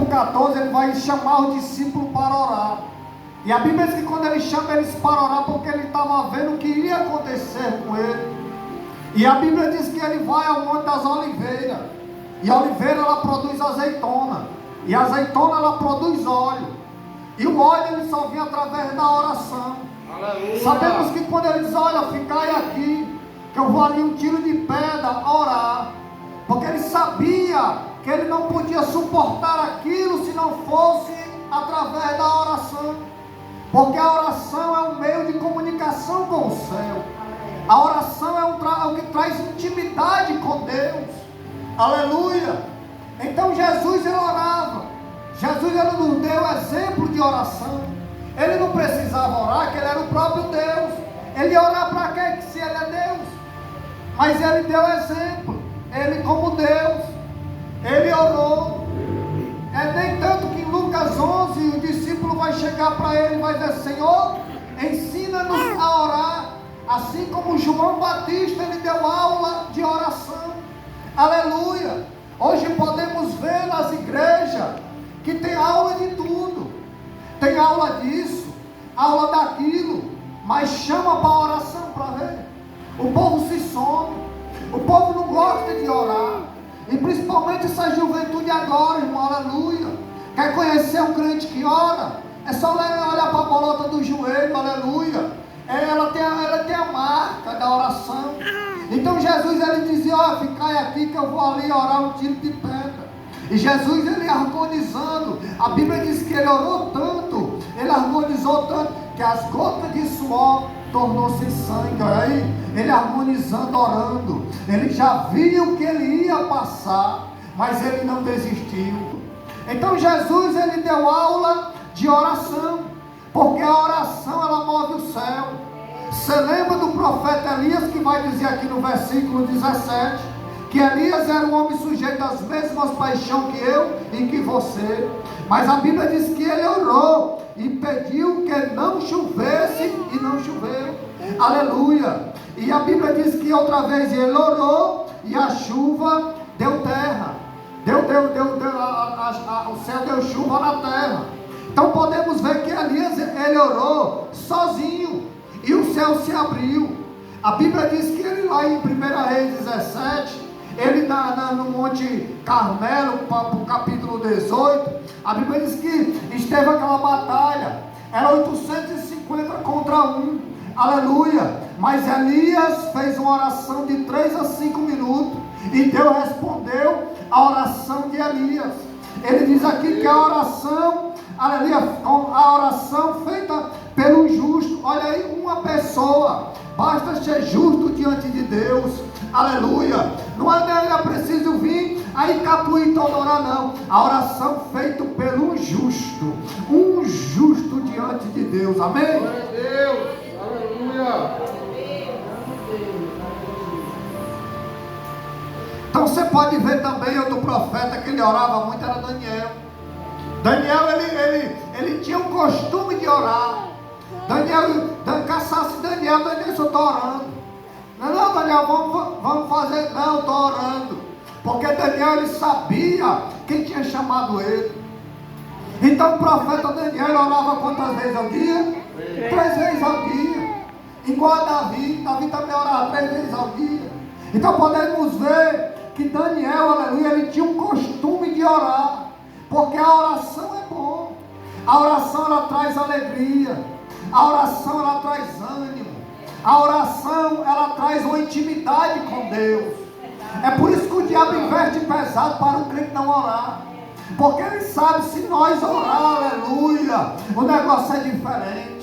14, ele vai chamar os discípulos para orar. E a Bíblia diz que quando ele chama eles para orar, porque ele estava vendo o que iria acontecer com ele. E a Bíblia diz que ele vai ao Monte das Oliveiras. E a oliveira ela produz azeitona. E a azeitona ela produz óleo. E o óleo ele só vem através da oração. Aleluia. Sabemos que quando ele diz, olha, ficai aqui, que eu vou ali um tiro de pedra orar. Porque ele sabia que ele não podia suportar aquilo se não fosse através da oração. Porque a oração é um meio de comunicação com o céu. A oração é o que traz intimidade com Deus. Aleluia. Então Jesus ele orava. Jesus ele nos deu exemplo de oração. Ele não precisava orar, que ele era o próprio Deus. Ele ia orar para quê? Se ele é Deus. Mas ele deu exemplo. Ele como Deus, ele orou. É nem tanto que em Lucas 11 o discípulo vai chegar para ele e vai dizer, Senhor, ensina-nos a orar, assim como João Batista ele deu aula de oração. Aleluia. Hoje podemos ver nas igrejas que tem aula de tudo, tem aula disso, aula daquilo, mas chama para a oração para ver. O povo se some, o povo não gosta de orar. E principalmente essa juventude agora, irmão, aleluia. Quer conhecer um crente que ora? É só olhar para a bolota do joelho, aleluia. Ela tem a marca da oração. Então Jesus ele dizia, ó, ficai aqui que eu vou ali orar um tiro de pedra. E Jesus ele harmonizando. A Bíblia diz que ele orou tanto, ele harmonizou tanto, que as gotas de suor tornou-se sangue. Olha aí, ele harmonizando, orando. Ele já viu que ele ia passar, mas ele não desistiu. Então Jesus ele deu aula de oração, porque a oração ela move o céu. Você lembra do profeta Elias, que vai dizer aqui no versículo 17, que Elias era um homem sujeito às mesmas paixões que eu e que você, mas a Bíblia diz que ele orou e pediu que não chovesse e não choveu. Aleluia. E a Bíblia diz que outra vez ele orou e a chuva deu terra. O céu deu chuva na terra. Então podemos ver que Elias ele orou sozinho e o céu se abriu. A Bíblia diz que ele lá em 1 Reis 17, ele no Monte Carmelo, para o capítulo 18, a Bíblia diz que esteve aquela batalha, era 850 contra 1, aleluia, mas Elias fez uma oração de 3 a 5 minutos, e Deus respondeu a oração de Elias. Ele diz aqui que a oração, aleluia, a oração feita pelo justo, olha aí, uma pessoa, basta ser justo diante de Deus, aleluia, não é preciso vir aí capuir toda hora não, a oração feita pelo justo, um justo diante de Deus, amém? Glória a Deus, aleluia. Então você pode ver também outro profeta que ele orava muito, era Daniel. Daniel ele tinha um costume de orar. Daniel, caçasse Daniel só está orando. Não, Daniel, vamos fazer. Não, estou orando. Porque Daniel ele sabia quem tinha chamado ele. Então o profeta Daniel ele orava quantas vezes ao dia? 3 vezes ao dia. Igual a Davi também orava 3 vezes ao dia. Então podemos ver que Daniel, aleluia, ele tinha um costume de orar. Porque a oração é bom. A oração ela traz alegria. A oração ela traz ânimo. A oração ela traz uma intimidade com Deus. É por isso que o diabo investe pesado para o crente não orar. Porque ele sabe, se nós orar, aleluia, o negócio é diferente.